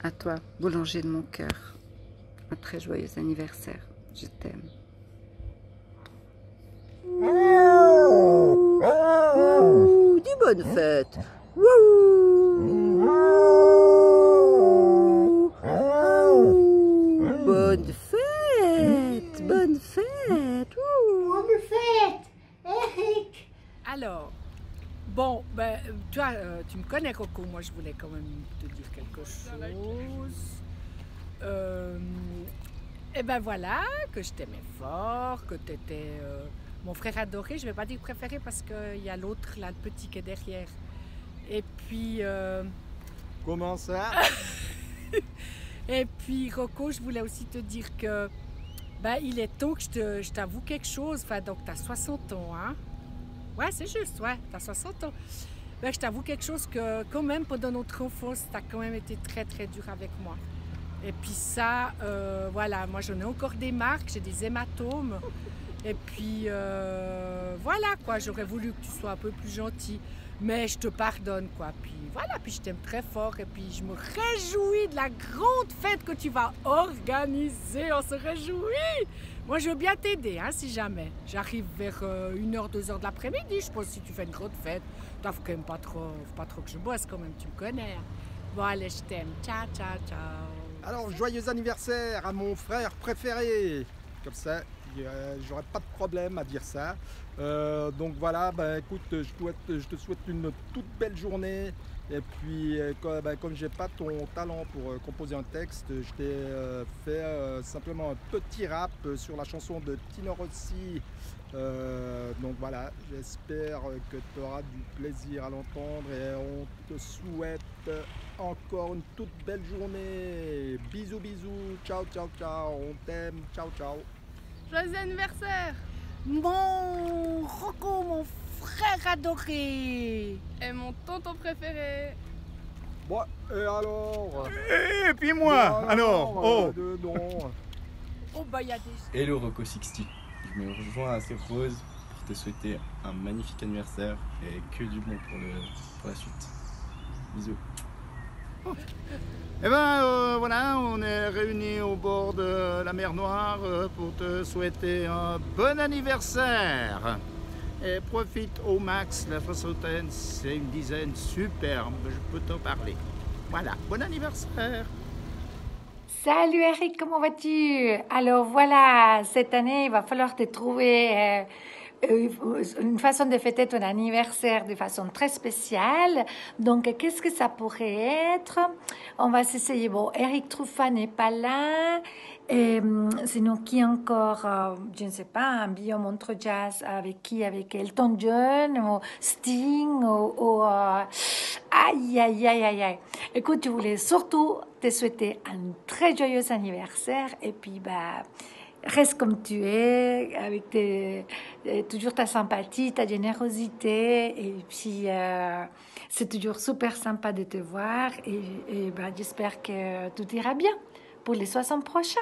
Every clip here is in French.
À toi, boulanger de mon cœur. Un très joyeux anniversaire. Je t'aime. Ouh, dis bonne fête. Ouh. Bonne fête. Bonne fête. Ouh. Bonne fête, Eric. Alors, bon, ben, tu vois, tu me connais, Coco. Moi, je voulais quand même te dire quelque chose. Et ben voilà, que je t'aimais fort, que tu étais mon frère adoré. Je vais pas dire préféré parce qu'il y a l'autre, là, le petit qui est derrière. Et puis... Comment ça? Et puis, Coco, je voulais aussi te dire que ben, il est temps que je t'avoue quelque chose. Enfin, donc, tu as 60 ans, hein? Ouais, c'est juste, ouais, tu as 60 ans. Ben, je t'avoue quelque chose que, quand même, pendant notre enfance, tu as quand même été très, très dur avec moi. Et puis ça, voilà, moi j'en ai encore des marques, j'ai des hématomes. Et puis, voilà, quoi, j'aurais voulu que tu sois un peu plus gentil. Mais je te pardonne, quoi. Puis voilà, puis je t'aime très fort. Et puis je me réjouis de la grande fête que tu vas organiser. On se réjouit. Moi, je veux bien t'aider, hein, si jamais. J'arrive vers 1h, 2h de l'après-midi. Je pense que si tu fais une grande fête, t'as quand même pas trop que je bosse, quand même, tu me connais. Hein. Bon, allez, je t'aime. Ciao, ciao, ciao. Alors, joyeux anniversaire à mon frère préféré. Comme ça, j'aurais pas de problème à dire ça. Donc voilà, bah, écoute, je te souhaite une toute belle journée. Et puis, comme j'ai pas ton talent pour composer un texte, je t'ai fait simplement un petit rap sur la chanson de Tino Rossi. Donc voilà, j'espère que tu auras du plaisir à l'entendre et on te souhaite encore une toute belle journée. Bisous, bisous, ciao, ciao, ciao, on t'aime, ciao, ciao. Joyeux anniversaire. Mon Rocco, mon frère adoré. Et mon tonton préféré. Bon, et alors? Et puis moi, alors, oh. Non. Oh, bah, il y a des... Hello Rocco Sixty, je me rejoins à ces roses pour te souhaiter un magnifique anniversaire et que du bon pour la suite. Bisous. Eh ben voilà, on est réunis au bord de la mer Noire pour te souhaiter un bon anniversaire. Et profite au max, la soixantaine, c'est une dizaine superbe, je peux t'en parler. Voilà, bon anniversaire. Salut Eric, comment vas-tu? Alors voilà, cette année, il va falloir te trouver une façon de fêter ton anniversaire de façon très spéciale. Donc, qu'est-ce que ça pourrait être? On va s'essayer. Bon, Eric Truffat n'est pas là. Et, sinon, qui encore? Je ne sais pas, un billet montre jazz avec qui? Avec Elton John ou Sting ou aïe, aïe, aïe, aïe, aïe. Écoute, je voulais surtout te souhaiter un très joyeux anniversaire et puis, bah, reste comme tu es, avec toujours ta sympathie, ta générosité. Et puis, c'est toujours super sympa de te voir. Et ben, j'espère que tout ira bien pour les 60 prochains.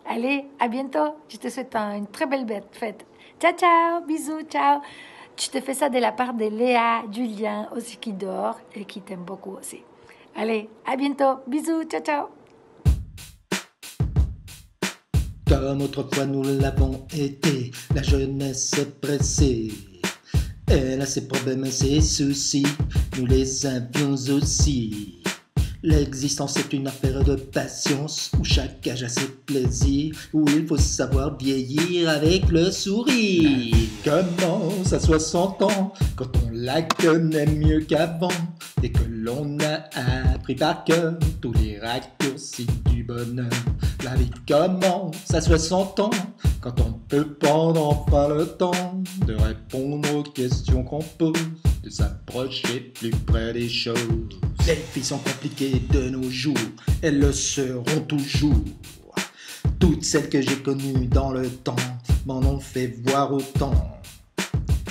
Allez, à bientôt. Je te souhaite une très belle fête. Ciao, ciao. Bisous, ciao. Je te fais ça de la part de Léa, Julien aussi qui dort et qui t'aime beaucoup aussi. Allez, à bientôt. Bisous, ciao, ciao. Comme autrefois nous l'avons été, la jeunesse est pressée. Elle a ses problèmes et ses soucis, nous les avions aussi. L'existence est une affaire de patience, où chaque âge a ses plaisirs, où il faut savoir vieillir avec le sourire. Commence à 60 ans, quand on la connaît mieux qu'avant, et que l'on a appris par cœur tous les raccourcis du bonheur. La vie commence à 60 ans, quand on peut prendre enfin le temps de répondre aux questions qu'on pose, de s'approcher plus près des choses. Les filles sont compliquées de nos jours, elles le seront toujours. Toutes celles que j'ai connues dans le temps m'en ont fait voir autant.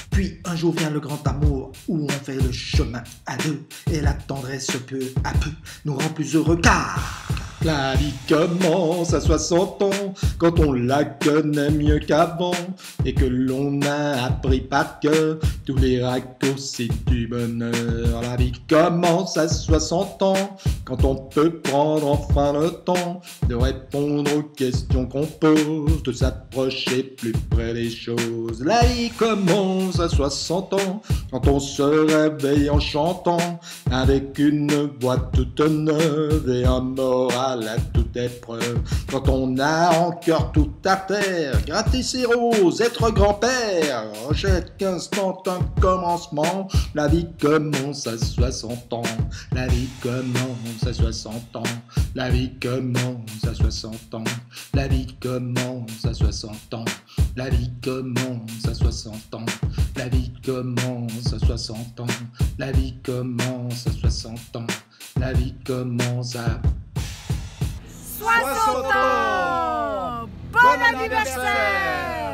Puis un jour vient le grand amour, où on fait le chemin à deux, et la tendresse peu à peu nous rend plus heureux car la vie commence à 60 ans, ans, quand on la connaît mieux qu'avant et que l'on a appris par cœur tous les raccourcis du bonheur. La vie commence à 60 ans, quand on peut prendre enfin le temps de répondre aux questions qu'on pose, de s'approcher plus près des choses. La vie commence à 60 ans, quand on se réveille en chantant, avec une voix toute neuve et un moral à toute épreuve. Quand on a en cœur tout à terre, gratter ses roses, être grand-père, chaque instant un commencement. La vie commence à 60 ans, la vie commence à 60 ans, la vie commence à 60 ans, la vie commence à 60 ans, la vie commence à 60 ans, la vie commence à 60 ans, la vie commence à 60 ans, la vie commence à 60 ans! Bon anniversaire!